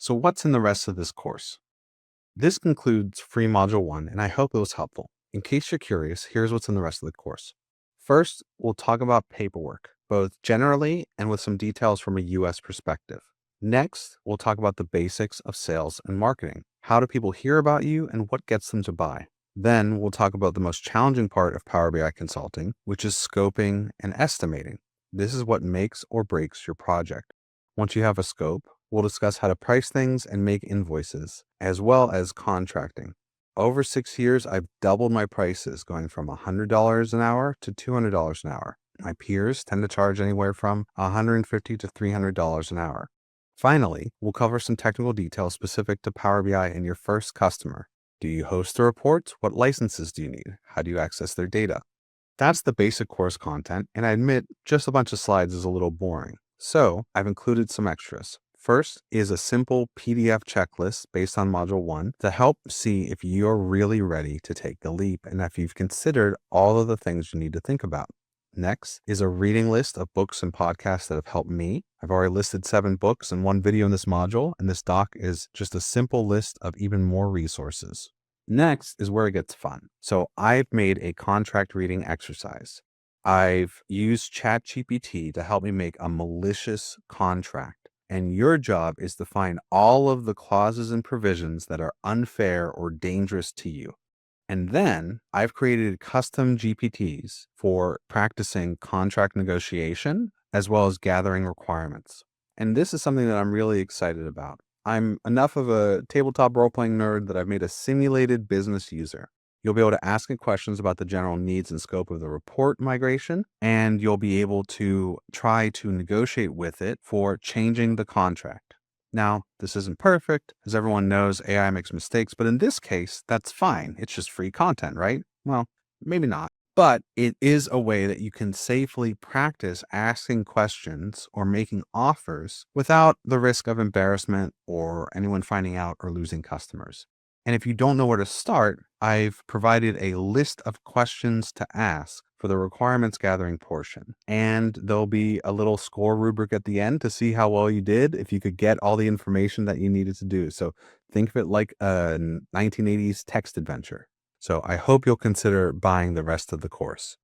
So what's in the rest of this course? This concludes free module 1, and I hope it was helpful. In case you're curious, here's what's in the rest of the course. First, we'll talk about paperwork, both generally and with some details from a US perspective. Next, we'll talk about the basics of sales and marketing. How do people hear about you and what gets them to buy? Then we'll talk about the most challenging part of Power BI consulting, which is scoping and estimating. This is what makes or breaks your project. Once you have a scope, we'll discuss how to price things and make invoices, as well as contracting. Over 6 years, I've doubled my prices, going from $100 an hour to $200 an hour. My peers tend to charge anywhere from $150 to $300 an hour. Finally, we'll cover some technical details specific to Power BI and your first customer. Do you host the reports? What licenses do you need? How do you access their data? That's the basic course content, and I admit just a bunch of slides is a little boring. So I've included some extras. First is a simple PDF checklist based on Module 1 to help see if you're really ready to take the leap and if you've considered all of the things you need to think about. Next is a reading list of books and podcasts that have helped me. I've already listed 7 books and 1 video in this module, and this doc is just a simple list of even more resources. Next is where it gets fun. So I've made a contract reading exercise. I've used ChatGPT to help me make a malicious contract. And your job is to find all of the clauses and provisions that are unfair or dangerous to you. And then I've created custom GPTs for practicing contract negotiation as well as gathering requirements. And this is something that I'm really excited about. I'm enough of a tabletop role-playing nerd that I've made a simulated business user. You'll be able to ask it questions about the general needs and scope of the report migration, and you'll be able to try to negotiate with it for changing the contract. Now, this isn't perfect. As everyone knows, AI makes mistakes, but in this case, that's fine. It's just free content, right? Well, maybe not. But it is a way that you can safely practice asking questions or making offers without the risk of embarrassment or anyone finding out or losing customers. And if you don't know where to start, I've provided a list of questions to ask for the requirements gathering portion. And there'll be a little score rubric at the end to see how well you did, if you could get all the information that you needed to do. So think of it like a 1980s text adventure. So I hope you'll consider buying the rest of the course.